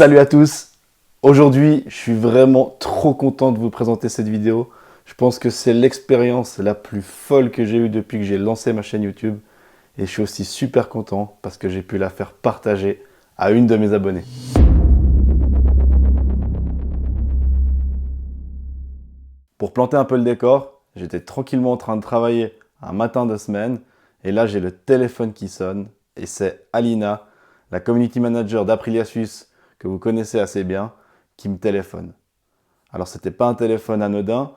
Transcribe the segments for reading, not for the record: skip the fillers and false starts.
Salut à tous. Aujourd'hui, je suis vraiment trop content de vous présenter cette vidéo. Je pense que c'est l'expérience la plus folle que j'ai eue depuis que j'ai lancé ma chaîne YouTube. Et je suis aussi super content parce que j'ai pu la faire partager à une de mes abonnées. Pour planter un peu le décor, j'étais tranquillement en train de travailler un matin de semaine. Et là, j'ai le téléphone qui sonne. Et c'est Alina, la community manager d'Aprilia Suisse, que vous connaissez assez bien, qui me téléphone. Alors, ce n'était pas un téléphone anodin.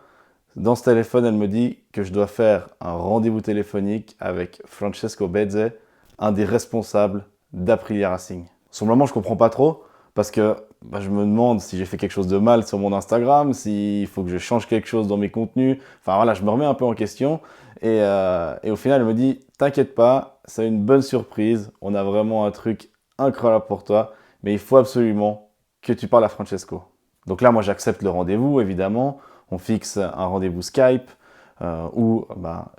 Dans ce téléphone, elle me dit que je dois faire un rendez-vous téléphonique avec Francesco Bezze, un des responsables d'Aprilia Racing. Sur le moment, je ne comprends pas trop parce que je me demande si j'ai fait quelque chose de mal sur mon Instagram, s'il faut que je change quelque chose dans mes contenus. Enfin voilà, je me remets un peu en question. Et au final, elle me dit « T'inquiète pas, c'est une bonne surprise. On a vraiment un truc incroyable pour toi. Mais il faut absolument que tu parles à Francesco. » Donc là, moi, j'accepte le rendez-vous, évidemment. On fixe un rendez-vous Skype où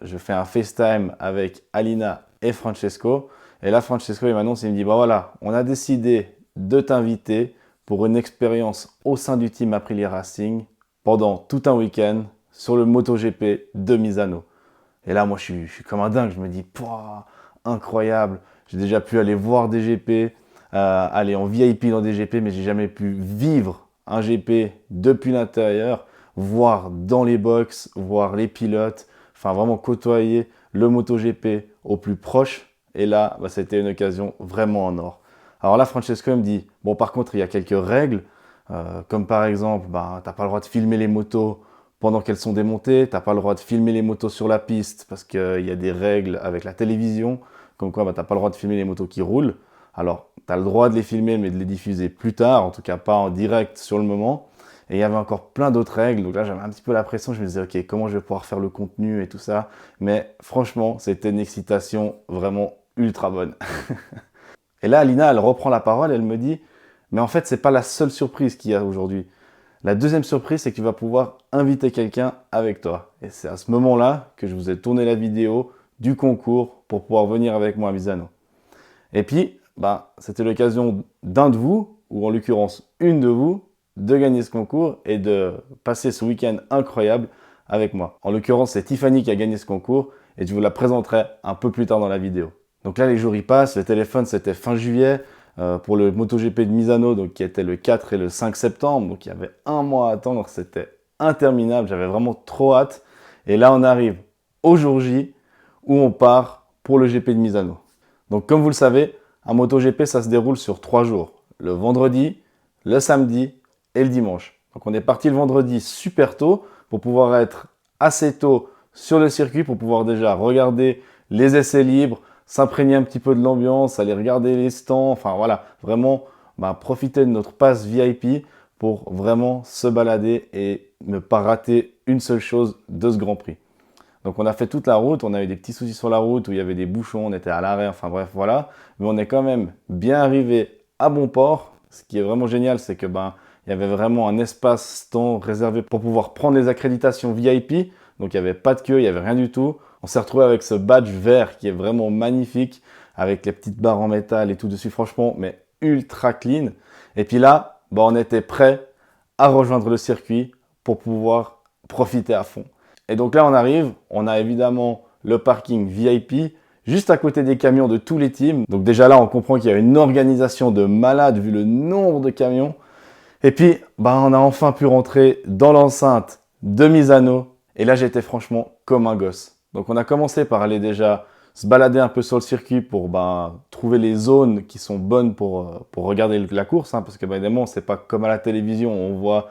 je fais un FaceTime avec Alina et Francesco. Et là, Francesco, il m'annonce, il me dit, voilà, on a décidé de t'inviter pour une expérience au sein du team Aprilia Racing pendant tout un week-end sur le MotoGP de Misano. Et là, moi, je suis comme un dingue. Je me dis, incroyable. J'ai déjà pu aller voir des GP, aller en VIP dans des GP, mais j'ai jamais pu vivre un GP depuis l'intérieur, voir dans les box, voir les pilotes, enfin vraiment côtoyer le MotoGP au plus proche. Et là, c'était une occasion vraiment en or. Alors là, Francesco me dit, bon, par contre, il y a quelques règles, comme par exemple, tu n'as pas le droit de filmer les motos pendant qu'elles sont démontées, tu n'as pas le droit de filmer les motos sur la piste parce qu'il y a des règles avec la télévision, comme quoi tu n'as pas le droit de filmer les motos qui roulent. Alors, tu as le droit de les filmer, mais de les diffuser plus tard, en tout cas pas en direct sur le moment. Et il y avait encore plein d'autres règles, donc là j'avais un petit peu la pression, je me disais ok, comment je vais pouvoir faire le contenu et tout ça. Mais franchement, c'était une excitation vraiment ultra bonne. Et là, Alina, elle reprend la parole, elle me dit, mais en fait, c'est pas la seule surprise qu'il y a aujourd'hui. La deuxième surprise, c'est que tu vas pouvoir inviter quelqu'un avec toi. Et c'est à ce moment-là que je vous ai tourné la vidéo du concours pour pouvoir venir avec moi à Misano. Et puis, c'était l'occasion d'un de vous, ou en l'occurrence une de vous, de gagner ce concours et de passer ce week-end incroyable avec moi. En l'occurrence, c'est Tiffany qui a gagné ce concours et je vous la présenterai un peu plus tard dans la vidéo. Donc là, les jours y passent, le téléphone c'était fin juillet pour le MotoGP de Misano, donc qui était le 4 et le 5 septembre. Donc il y avait un mois à attendre, c'était interminable, j'avais vraiment trop hâte. Et là, on arrive au jour J où on part pour le GP de Misano. Donc comme vous le savez, un MotoGP, ça se déroule sur 3 jours. Le vendredi, le samedi et le dimanche. Donc on est parti le vendredi super tôt pour pouvoir être assez tôt sur le circuit, pour pouvoir déjà regarder les essais libres, s'imprégner un petit peu de l'ambiance, aller regarder les stands, enfin voilà, vraiment profiter de notre passe VIP pour vraiment se balader et ne pas rater une seule chose de ce Grand Prix. Donc on a fait toute la route, on a eu des petits soucis sur la route où il y avait des bouchons, on était à l'arrêt, enfin bref voilà. Mais on est quand même bien arrivé à bon port. Ce qui est vraiment génial, c'est que il y avait vraiment un espace stand réservé pour pouvoir prendre les accréditations VIP. Donc il n'y avait pas de queue, il n'y avait rien du tout. On s'est retrouvé avec ce badge vert qui est vraiment magnifique, avec les petites barres en métal et tout dessus, franchement, mais ultra clean. Et puis là, on était prêt à rejoindre le circuit pour pouvoir profiter à fond. Et donc là, on arrive, on a évidemment le parking VIP, juste à côté des camions de tous les teams. Donc déjà là, on comprend qu'il y a une organisation de malade vu le nombre de camions. Et puis, on a enfin pu rentrer dans l'enceinte de Misano. Et là, j'étais franchement comme un gosse. Donc on a commencé par aller déjà se balader un peu sur le circuit pour trouver les zones qui sont bonnes pour regarder la course. Parce que évidemment, c'est pas comme à la télévision, on voit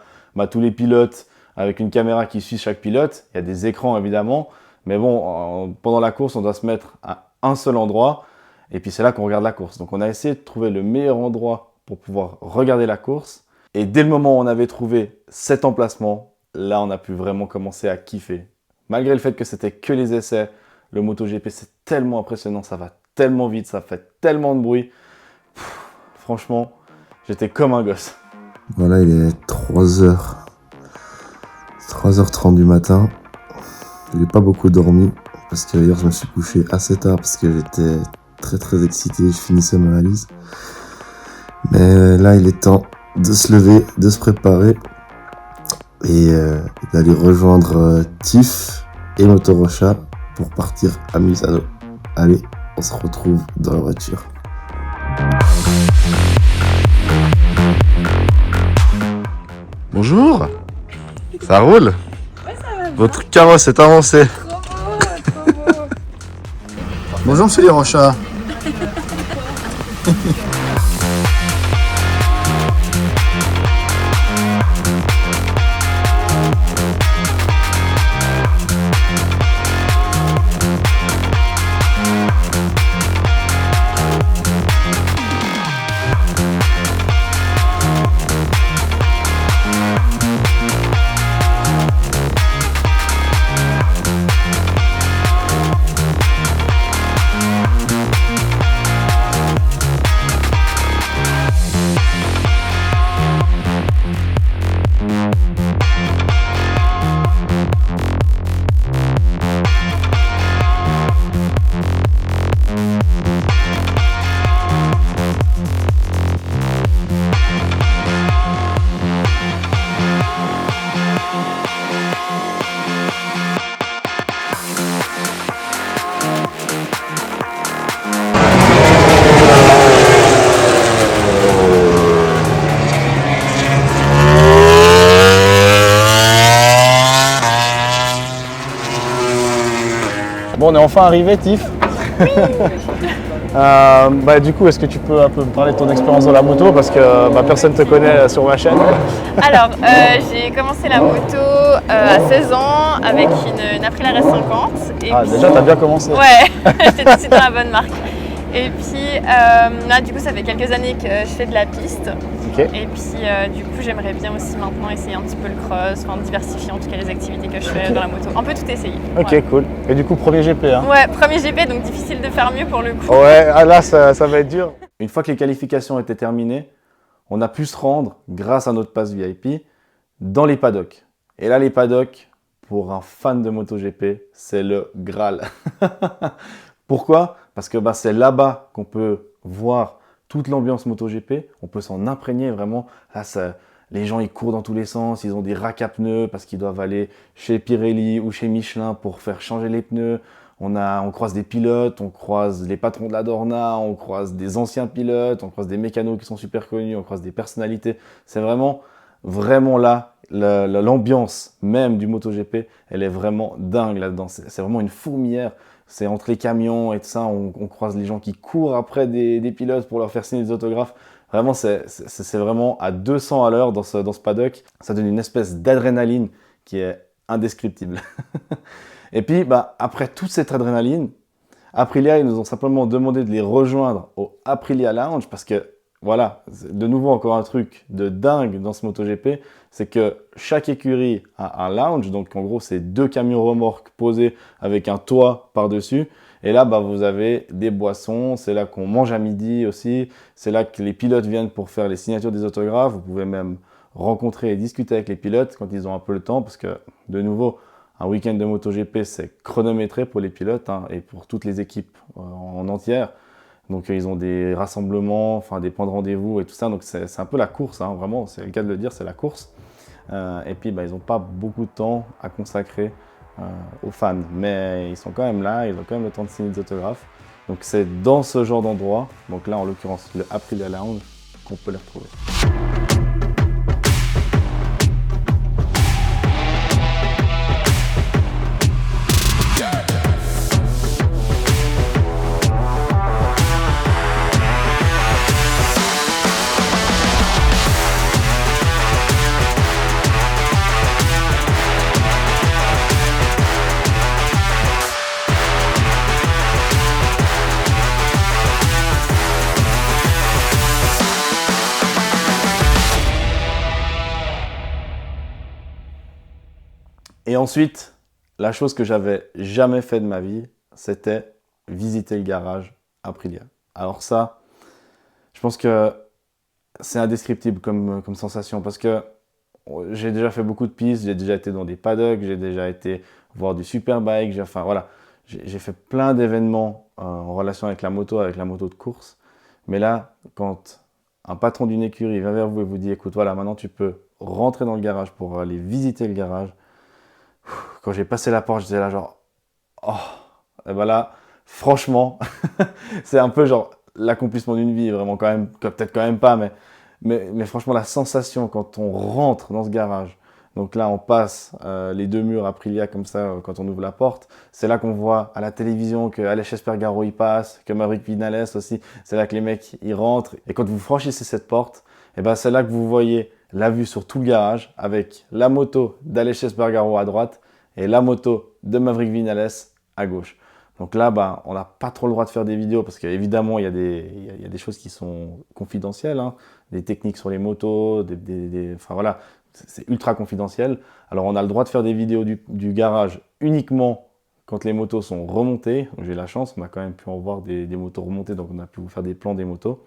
tous les pilotes avec une caméra qui suit chaque pilote. Il y a des écrans évidemment. Mais bon, pendant la course, on doit se mettre à un seul endroit. Et puis c'est là qu'on regarde la course. Donc on a essayé de trouver le meilleur endroit pour pouvoir regarder la course. Et dès le moment où on avait trouvé cet emplacement, là on a pu vraiment commencer à kiffer. Malgré le fait que c'était que les essais, le MotoGP c'est tellement impressionnant, ça va tellement vite, ça fait tellement de bruit. Franchement, j'étais comme un gosse. Voilà, il est 3h30 du matin. Je n'ai pas beaucoup dormi parce que hier je me suis couché assez tard parce que j'étais très excité, je finissais mon analyse. Mais là il est temps de se lever, de se préparer et d'aller rejoindre Tiff et Motorocha pour partir à Misano. Allez, on se retrouve dans la voiture. Bonjour. Ça roule? Ouais, ça va. Votre carrosse est avancé. Trop beau, trop beau. Bonjour Monsieur Lirocha. Bon, on est enfin arrivé, Tiff. Du coup, est-ce que tu peux un peu me parler de ton expérience dans la moto parce que personne ne te connaît sur ma chaîne. Alors, j'ai commencé la moto à 16 ans avec une Aprilia RS50. Et puis... Déjà, t'as bien commencé. Ouais, j'étais tout de suite dans la bonne marque. Et puis là, du coup, ça fait quelques années que je fais de la piste. Ok. Et puis, du coup, j'aimerais bien aussi maintenant essayer un petit peu le cross, enfin diversifier en tout cas les activités que je fais dans la moto. Un peu tout essayer. Ok, Ouais. cool. Et du coup, premier GP, hein. Ouais, premier GP, donc difficile de faire mieux pour le coup. Ouais, là, ça va être dur. Une fois que les qualifications étaient terminées, on a pu se rendre, grâce à notre pass VIP, dans les paddocks. Et là, les paddocks, pour un fan de MotoGP, c'est le Graal. Pourquoi? Parce que c'est là-bas qu'on peut voir toute l'ambiance MotoGP. On peut s'en imprégner vraiment. Là, les gens, ils courent dans tous les sens. Ils ont des racks à pneus parce qu'ils doivent aller chez Pirelli ou chez Michelin pour faire changer les pneus. On croise des pilotes, on croise les patrons de la Dorna, on croise des anciens pilotes, on croise des mécanos qui sont super connus, on croise des personnalités. C'est vraiment là, l'ambiance même du MotoGP, elle est vraiment dingue là-dedans. C'est vraiment une fourmilière. C'est entre les camions et tout ça, on croise les gens qui courent après des pilotes pour leur faire signer des autographes. Vraiment, c'est vraiment à 200 à l'heure dans ce paddock. Ça donne une espèce d'adrénaline qui est indescriptible. Et puis, après toute cette adrénaline, Aprilia, ils nous ont simplement demandé de les rejoindre au Aprilia Lounge parce que, voilà, de nouveau encore un truc de dingue dans ce MotoGP, c'est que chaque écurie a un lounge, donc en gros c'est 2 camions remorques posés avec un toit par-dessus. Et là, vous avez des boissons, c'est là qu'on mange à midi aussi, c'est là que les pilotes viennent pour faire les signatures des autographes. Vous pouvez même rencontrer et discuter avec les pilotes quand ils ont un peu le temps parce que, de nouveau, un week-end de MotoGP, c'est chronométré pour les pilotes et pour toutes les équipes en entière. Donc ils ont des rassemblements, des points de rendez-vous et tout ça. Donc c'est un peu la course, vraiment, c'est le cas de le dire, c'est la course. Et puis ils n'ont pas beaucoup de temps à consacrer aux fans. Mais ils sont quand même là, ils ont quand même le temps de signer des autographes. Donc c'est dans ce genre d'endroit, donc là en l'occurrence le Aprilia Lounge, qu'on peut les retrouver. Et ensuite, la chose que j'avais jamais fait de ma vie, c'était visiter le garage Aprilia. Alors ça, je pense que c'est indescriptible comme sensation parce que j'ai déjà fait beaucoup de pistes, j'ai déjà été dans des paddocks, j'ai déjà été voir du superbike, j'ai fait plein d'événements en relation avec la moto de course. Mais là, quand un patron d'une écurie vient vers vous et vous dit, écoute, voilà, maintenant tu peux rentrer dans le garage pour aller visiter le garage. Quand j'ai passé la porte, j'étais là genre, oh, et ben là, franchement, c'est un peu genre l'accomplissement d'une vie, vraiment quand même, peut-être quand même pas, mais franchement la sensation quand on rentre dans ce garage, donc là on passe les deux murs Aprilia comme ça quand on ouvre la porte, c'est là qu'on voit à la télévision que Aleix Espargaro y passe, que Maverick Vinales aussi, c'est là que les mecs y rentrent, et quand vous franchissez cette porte, et ben c'est là que vous voyez la vue sur tout le garage avec la moto d'Aleix Espargaro à droite et la moto de Maverick Vinales à gauche. Donc là, bah, on n'a pas trop le droit de faire des vidéos parce qu'évidemment, il y a des choses qui sont confidentielles, hein, des techniques sur les motos, enfin voilà, c'est ultra confidentiel. Alors on a le droit de faire des vidéos du garage uniquement quand les motos sont remontées. J'ai eu la chance, on a quand même pu en voir des motos remontées, donc on a pu vous faire des plans des motos.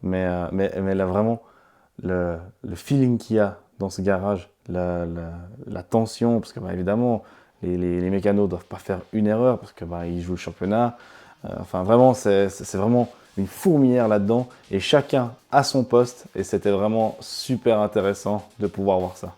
Mais là, vraiment, le feeling qu'il y a dans ce garage, la tension, parce que bah, évidemment, les mécanos ne doivent pas faire une erreur, parce que bah, ils jouent le championnat. Enfin, vraiment, c'est vraiment une fourmilière là-dedans, et chacun à son poste, et c'était vraiment super intéressant de pouvoir voir ça.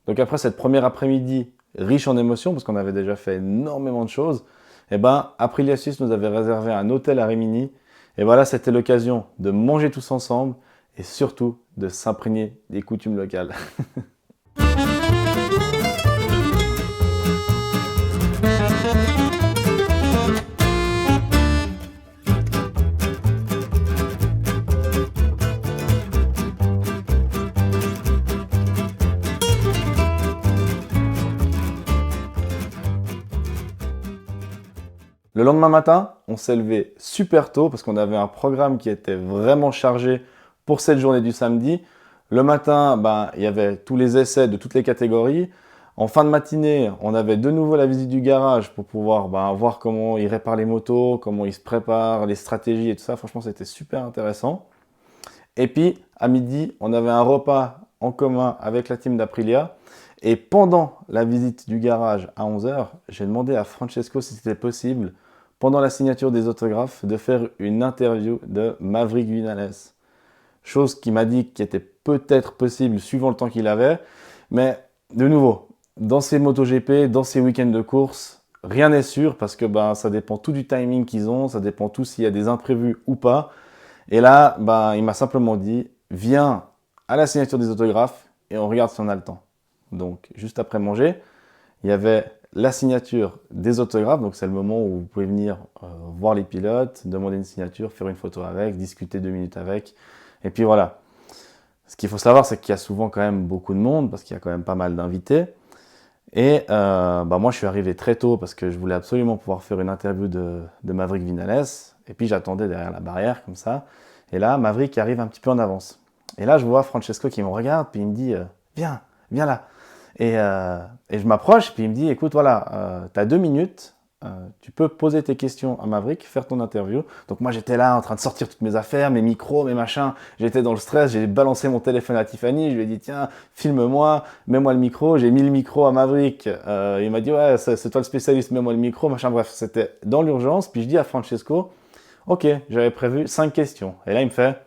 Donc après cette première après-midi riche en émotions, parce qu'on avait déjà fait énormément de choses, et ben Aprilia Suisse nous avait réservé un hôtel à Rimini. Et voilà, c'était l'occasion de manger tous ensemble et surtout de s'imprégner des coutumes locales. Le lendemain matin, on s'est levé super tôt parce qu'on avait un programme qui était vraiment chargé pour cette journée du samedi. Le matin, ben, il y avait tous les essais de toutes les catégories. En fin de matinée, on avait de nouveau la visite du garage pour pouvoir voir comment ils réparent les motos, comment ils se préparent, les stratégies et tout ça. Franchement, c'était super intéressant. Et puis, à midi, on avait un repas en commun avec la team d'Aprilia. Et pendant la visite du garage à 11 h, j'ai demandé à Francesco si c'était possible, pendant la signature des autographes, de faire une interview de Maverick Vinales. Chose qu'il m'a dit qui était peut-être possible suivant le temps qu'il avait. Mais de nouveau, dans ces MotoGP, dans ces week-ends de course, rien n'est sûr parce que ça dépend tout du timing qu'ils ont, ça dépend tout s'il y a des imprévus ou pas. Et là, il m'a simplement dit, viens à la signature des autographes et on regarde si on a le temps. Donc, juste après manger, il y avait la signature des autographes. Donc, c'est le moment où vous pouvez venir voir les pilotes, demander une signature, faire une photo avec, discuter 2 minutes avec. Et puis voilà. Ce qu'il faut savoir, c'est qu'il y a souvent quand même beaucoup de monde parce qu'il y a quand même pas mal d'invités. Et moi, je suis arrivé très tôt parce que je voulais absolument pouvoir faire une interview de Maverick Vinales. Et puis, j'attendais derrière la barrière comme ça. Et là, Maverick arrive un petit peu en avance. Et là, je vois Francesco qui me regarde, puis il me dit viens là. Et je m'approche, puis il me dit, écoute, voilà, tu as 2 minutes, tu peux poser tes questions à Maverick, faire ton interview. Donc moi, j'étais là en train de sortir toutes mes affaires, mes micros, mes machins. J'étais dans le stress, j'ai balancé mon téléphone à Tiffany, je lui ai dit, tiens, filme-moi, mets-moi le micro. J'ai mis le micro à Maverick. Il m'a dit, ouais, c'est toi le spécialiste, mets-moi le micro, machin. Bref, c'était dans l'urgence. Puis je dis à Francesco, ok, j'avais prévu 5 questions. Et là, il me fait,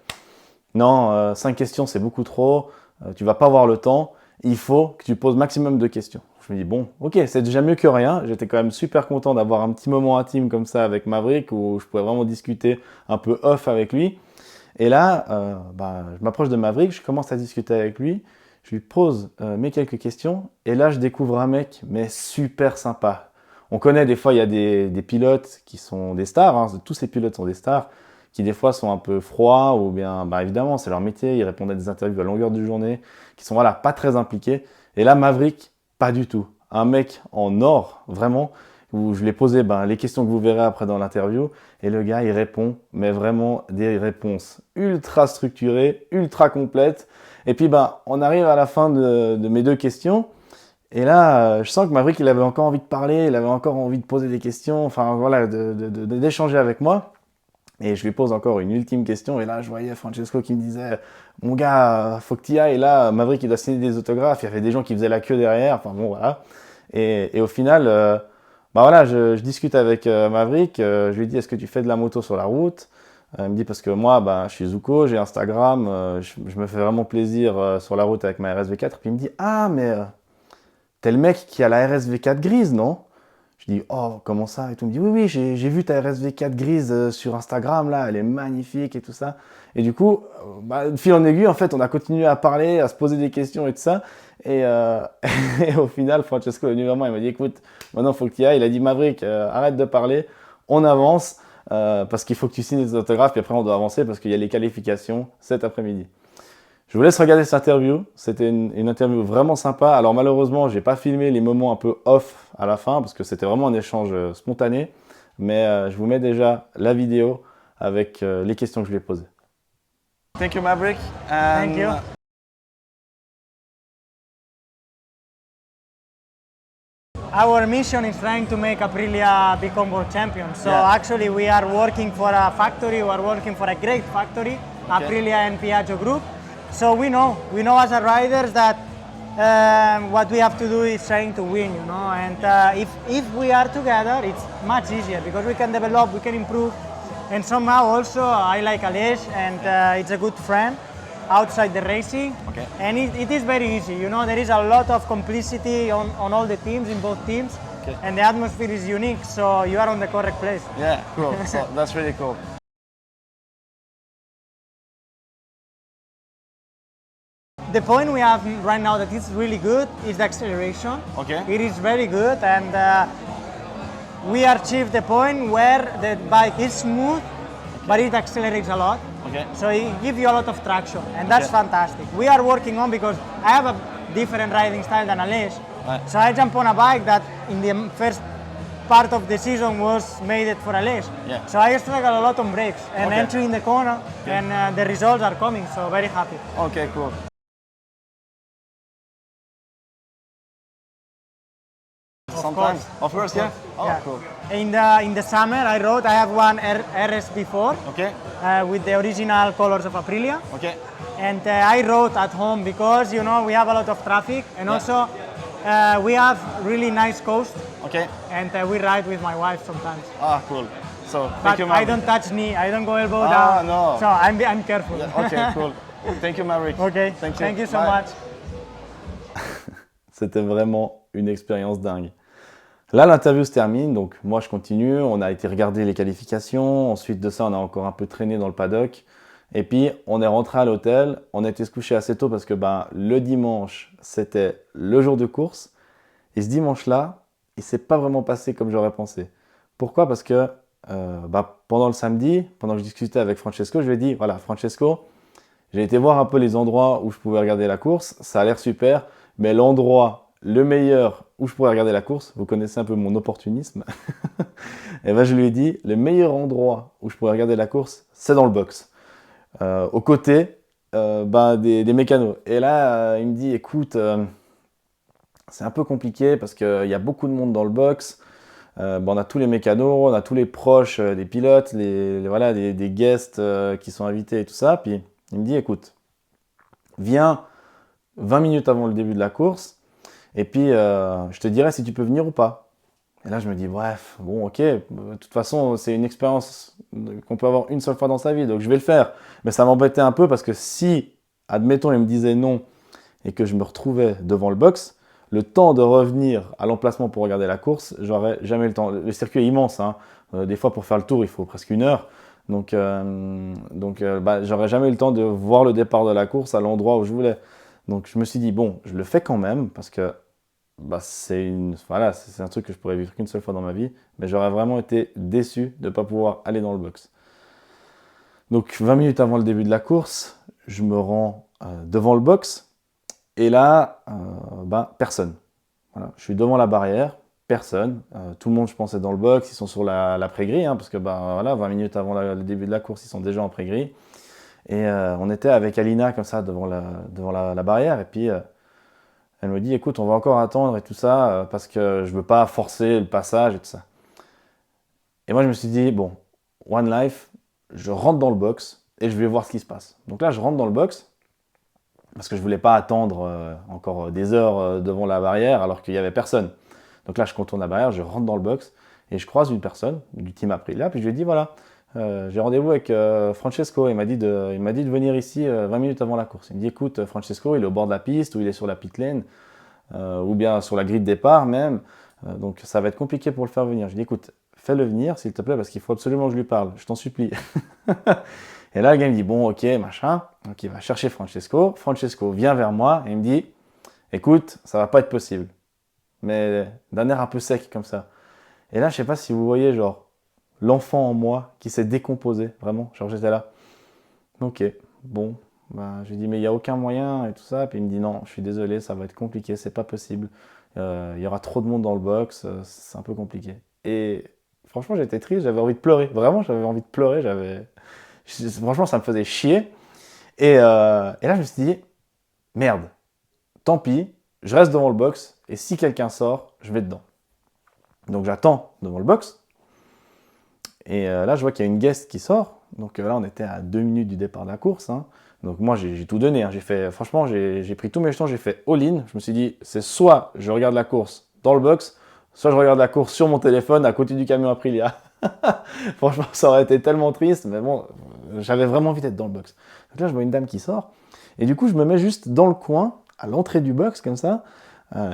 non, 5 questions, c'est beaucoup trop, tu vas pas avoir le temps. Il faut que tu poses maximum de questions. Je me dis, bon, ok, c'est déjà mieux que rien. J'étais quand même super content d'avoir un petit moment intime comme ça avec Maverick où je pouvais vraiment discuter un peu off avec lui. Et là, je m'approche de Maverick, je commence à discuter avec lui, je lui pose mes quelques questions et là, je découvre un mec, mais super sympa. On connaît des fois, il y a des pilotes qui sont des stars, hein, tous ces pilotes sont des stars, qui des fois sont un peu froids ou bien, évidemment, c'est leur métier, ils répondent à des interviews à longueur de journée, qui sont pas très impliqués. Et là, Maverick, pas du tout. Un mec en or, vraiment, où je lui ai posé les questions que vous verrez après dans l'interview. Et le gars, il répond, mais vraiment des réponses ultra structurées, ultra complètes. Et puis, on arrive à la fin de mes 2 questions. Et là, je sens que Maverick, il avait encore envie de parler, il avait encore envie de poser des questions, enfin voilà, d'échanger avec moi. Et je lui pose encore une ultime question. Et là, je voyais Francesco qui me disait, mon gars, faut que tu y ailles. Et là, Maverick, il doit signer des autographes. Il y avait des gens qui faisaient la queue derrière. Enfin bon, voilà. Et au final, voilà, je discute avec Maverick. Je lui dis, est-ce que tu fais de la moto sur la route? Il me dit, parce que moi, je suis Zuko, j'ai Instagram. Je me fais vraiment plaisir sur la route avec ma RSV4. Puis il me dit, ah, mais t'es le mec qui a la RSV4 grise, non? Je dis, oh, comment ça? Et tout, il me dit, oui, oui, j'ai vu ta RSV4 grise sur Instagram, là, elle est magnifique et tout ça. Et du coup, de fil en aiguille, en fait, on a continué à parler, à se poser des questions et tout ça. Et, et au final, Francesco est venu vers moi, il m'a dit, écoute, maintenant, il faut que tu y ailles. Il a dit, Maverick, arrête de parler, on avance, parce qu'il faut que tu signes des autographes, puis après, on doit avancer parce qu'il y a les qualifications cet après-midi. Je vous laisse regarder cette interview. C'était une interview vraiment sympa. Alors malheureusement, j'ai pas filmé les moments un peu off à la fin parce que c'était vraiment un échange spontané. Mais je vous mets déjà la vidéo avec les questions que je lui ai posées. Thank you, Maverick. Thank you. Our mission is trying to make Aprilia become world champion. So actually we are working for a factory, we are working for a great factory, Aprilia and Piaggio Group. So we know as a riders that what we have to do is trying to win, you know. And if we are together, it's much easier because we can develop, we can improve. And somehow also I like Aleix, and it's a good friend outside the racing. Okay. And it is very easy, you know. There is a lot of complicity on all the teams, in both teams. Okay. And the atmosphere is unique, so you are on the correct place. Yeah, cool. So that's really cool. The point we have right now that is really good is the acceleration. Okay. It is very good, and we achieved the point where the bike is smooth, but it accelerates a lot. Okay. So it gives you a lot of traction, and that's fantastic. We are working on, because I have a different riding style than Aleix. Right. So I jump on a bike that in the first part of the season was made it for Aleix. Yeah. So I struggle a lot on brakes and Okay. entering the corner, and the results are coming, so very happy. Okay, cool. Sometimes, of course, yeah. Oh, Yeah. cool. In the summer I rode, I have one RS4 Okay, with the original colors of Aprilia. okay. And I rode at home because, you know, we have a lot of traffic, and also we have really nice coast, Okay. and we ride with my wife sometimes. Ah, cool. So, thank But you, I Maverick. don't touch knee, I don't go elbow Ah, down. no. So I'm careful. Okay, cool. Thank you, Maverick. Okay, Thank you. so Bye. much. C'était vraiment une expérience dingue. Là, l'interview se termine, donc moi je continue. On a été regarder les qualifications. Ensuite de ça, on a encore un peu traîné dans le paddock. Et puis, on est rentré à l'hôtel. On a été se coucher assez tôt parce que le dimanche, c'était le jour de course. Et ce dimanche-là, il ne s'est pas vraiment passé comme j'aurais pensé. Pourquoi? Parce que pendant le samedi, pendant que je discutais avec Francesco, je lui ai dit, voilà, Francesco, j'ai été voir un peu les endroits où je pouvais regarder la course. Ça a l'air super, mais l'endroit le meilleur où je pourrais regarder la course, vous connaissez un peu mon opportunisme, et je lui ai dit, le meilleur endroit où je pourrais regarder la course, c'est dans le box, aux côtés des mécanos. Et là, il me dit, écoute, c'est un peu compliqué parce qu'il y a beaucoup de monde dans le box. On a tous les mécanos, on a tous les proches des pilotes, des guests qui sont invités et tout ça. Puis il me dit, écoute, viens 20 minutes avant le début de la course, et puis je te dirai si tu peux venir ou pas. Et là je me dis, bref, bon ok, de toute façon c'est une expérience qu'on peut avoir une seule fois dans sa vie, donc je vais le faire. Mais ça m'embêtait un peu parce que si, admettons, il me disait non et que je me retrouvais devant le box, le temps de revenir à l'emplacement pour regarder la course, j'aurais jamais le temps. Le circuit est immense, hein. Des fois pour faire le tour il faut presque 1 heure. Donc j'aurais jamais eu le temps de voir le départ de la course à l'endroit où je voulais. Donc je me suis dit, bon, je le fais quand même parce que c'est un truc que je pourrais vivre qu'une seule fois dans ma vie, mais j'aurais vraiment été déçu de ne pas pouvoir aller dans le box. Donc 20 minutes avant le début de la course, je me rends devant le box et là, personne. Voilà, je suis devant la barrière personne. Tout le monde, je pense, est dans le box. Ils sont sur la pré-grille, parce que 20 minutes avant le début de la course, ils sont déjà en pré-grille. Et on était avec Alina comme ça devant la barrière. Et puis elle me dit, écoute, on va encore attendre et tout ça parce que je veux pas forcer le passage et tout ça. Et moi, je me suis dit, bon, One Life, je rentre dans le box et je vais voir ce qui se passe. Donc là, je rentre dans le box parce que je voulais pas attendre encore des heures devant la barrière alors qu'il y avait personne. Donc là, je contourne la barrière, je rentre dans le box et je croise une personne du team Aprilia. Puis je lui ai dit, voilà, j'ai rendez-vous avec Francesco. Il m'a dit de venir ici 20 minutes avant la course. Il me dit, écoute, Francesco, il est au bord de la piste ou il est sur la pit lane ou bien sur la grille de départ même. Donc ça va être compliqué pour le faire venir. Je lui ai dit, écoute, fais-le venir s'il te plaît parce qu'il faut absolument que je lui parle. Je t'en supplie. Et là, le gars me dit, bon, ok, machin. Donc il va chercher Francesco. Francesco vient vers moi et il me dit, écoute, ça va pas être possible. Mais d'un air un peu sec comme ça. Et là, je sais pas si vous voyez, genre, l'enfant en moi qui s'est décomposé, vraiment. Genre, j'étais là. Ok, bon. Je lui dis, mais il n'y a aucun moyen et tout ça. Puis il me dit, non, je suis désolé, ça va être compliqué, c'est pas possible. Il y aura trop de monde dans le box, c'est un peu compliqué. Et franchement, j'étais triste, j'avais envie de pleurer. Vraiment, j'avais envie de pleurer. Franchement, ça me faisait chier. Et là, je me suis dit, merde, tant pis, je reste devant le box. Et si quelqu'un sort, je vais dedans. Donc j'attends devant le box. Et là, je vois qu'il y a une guest qui sort. Donc là, on était à 2 minutes du départ de la course. Donc moi, j'ai tout donné. Franchement, j'ai pris tous mes jetons, j'ai fait all-in. Je me suis dit, c'est soit je regarde la course dans le box, soit je regarde la course sur mon téléphone à côté du camion Aprilia. Franchement, ça aurait été tellement triste. Mais bon, j'avais vraiment envie d'être dans le box. Donc là, je vois une dame qui sort. Et du coup, je me mets juste dans le coin, à l'entrée du box, comme ça.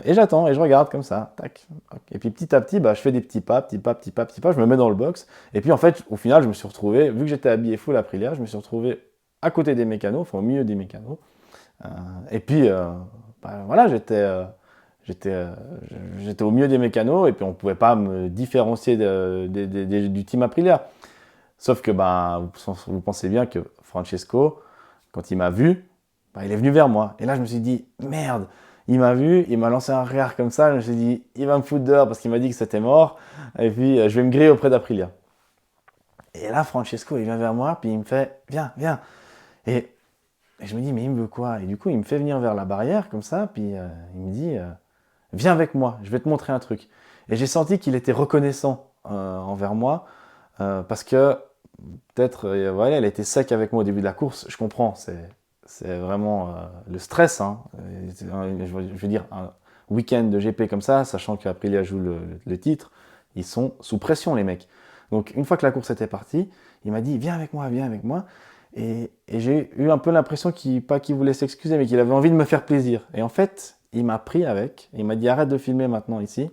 Et j'attends et je regarde comme ça, tac. Et puis petit à petit, je fais des petits pas, je me mets dans le box. Et puis en fait, au final, je me suis retrouvé, vu que j'étais habillé full Aprilia, je me suis retrouvé à côté des mécanos, enfin au milieu des mécanos. Et puis voilà, j'étais au milieu des mécanos et puis on pouvait pas me différencier du team Aprilia. Sauf que vous pensez bien que Francesco, quand il m'a vu, il est venu vers moi. Et là, je me suis dit, merde. Il m'a vu, il m'a lancé un regard comme ça, je me suis dit, il va me foutre dehors parce qu'il m'a dit que c'était mort, et puis je vais me griller auprès d'Aprilia. Et là, Francesco, il vient vers moi, puis il me fait, viens. Et je me dis, mais il me veut quoi? Et du coup, il me fait venir vers la barrière, comme ça, puis il me dit, viens avec moi, je vais te montrer un truc. Et j'ai senti qu'il était reconnaissant envers moi, parce que peut-être, voilà, il était sec avec moi au début de la course, je comprends, c'est vraiment le stress. Je veux dire, un week-end de GP comme ça, sachant qu'Aprilia joue le titre, ils sont sous pression, les mecs. Donc, une fois que la course était partie, il m'a dit, viens avec moi. Et j'ai eu un peu l'impression pas qu'il voulait s'excuser, mais qu'il avait envie de me faire plaisir. Et en fait, il m'a pris avec, il m'a dit, arrête de filmer maintenant ici.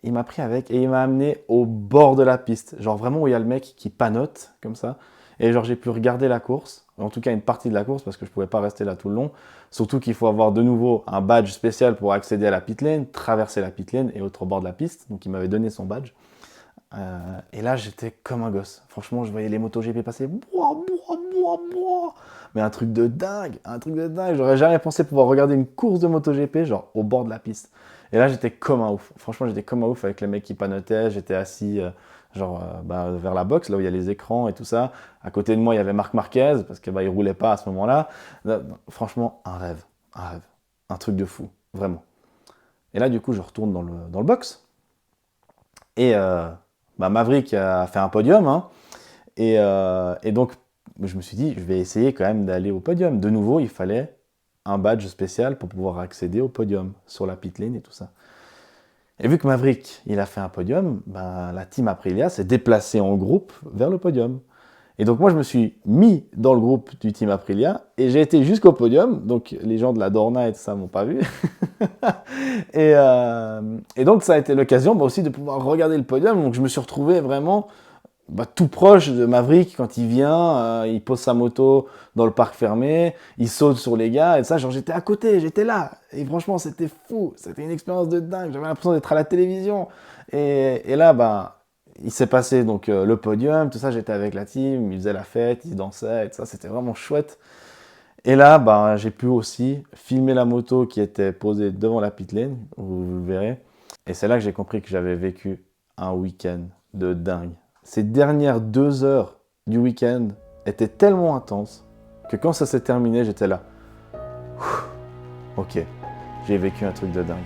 Il m'a pris avec et il m'a amené au bord de la piste. Genre vraiment où il y a le mec qui panote, comme ça. Et genre j'ai pu regarder la course, en tout cas une partie de la course parce que je pouvais pas rester là tout le long. Surtout qu'il faut avoir de nouveau un badge spécial pour accéder à la pit lane, traverser la pit lane et autre bord de la piste. Donc il m'avait donné son badge. Et là j'étais comme un gosse. Franchement je voyais les MotoGP passer. Mais un truc de dingue. J'aurais jamais pensé pouvoir regarder une course de MotoGP genre au bord de la piste. Et là j'étais comme un ouf. Franchement j'étais comme un ouf avec les mecs qui panotaient. J'étais assis... vers la boxe, là où il y a les écrans et tout ça. À côté de moi, il y avait Marc Marquez, parce qu'il ne roulait pas à ce moment-là. Franchement, un rêve. Un truc de fou, vraiment. Et là, du coup, je retourne dans le box. Et Maverick a fait un podium. Et donc, je me suis dit, je vais essayer quand même d'aller au podium. De nouveau, il fallait un badge spécial pour pouvoir accéder au podium, sur la pit lane et tout ça. Et vu que Maverick, il a fait un podium, la team Aprilia s'est déplacée en groupe vers le podium. Et donc moi, je me suis mis dans le groupe du team Aprilia et j'ai été jusqu'au podium. Donc les gens de la Dorna et tout ça m'ont pas vu. et donc ça a été l'occasion aussi de pouvoir regarder le podium. Donc je me suis retrouvé vraiment tout proche de Maverick quand il vient, il pose sa moto dans le parc fermé, il saute sur les gars et ça, genre j'étais à côté, j'étais là et franchement c'était fou, c'était une expérience de dingue, j'avais l'impression d'être à la télévision et là il s'est passé donc le podium, tout ça, j'étais avec la team, ils faisaient la fête, ils dansaient et tout ça, c'était vraiment chouette. Et là j'ai pu aussi filmer la moto qui était posée devant la pit lane, vous le verrez. Et c'est là que j'ai compris que j'avais vécu un week-end de dingue. Ces dernières 2 heures du week-end étaient tellement intenses que quand ça s'est terminé, j'étais là. Ok, j'ai vécu un truc de dingue.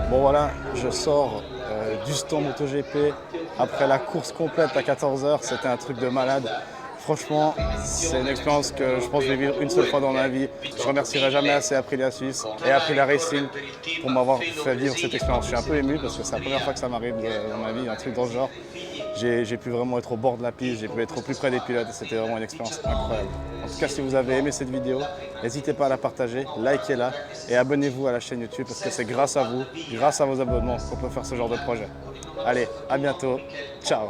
Bon voilà, je sors du stand MotoGP après la course complète à 14 h, c'était un truc de malade. Franchement, c'est une expérience que je pense que je vais vivre une seule fois dans ma vie. Je remercierai jamais assez Aprilia Suisse et Aprilia Racing pour m'avoir fait vivre cette expérience. Je suis un peu ému parce que c'est la première fois que ça m'arrive dans ma vie, un truc dans ce genre. J'ai pu vraiment être au bord de la piste, j'ai pu être au plus près des pilotes et c'était vraiment une expérience incroyable. En tout cas, si vous avez aimé cette vidéo, n'hésitez pas à la partager, likez-la et abonnez-vous à la chaîne YouTube parce que c'est grâce à vous, grâce à vos abonnements qu'on peut faire ce genre de projet. Allez, à bientôt, ciao!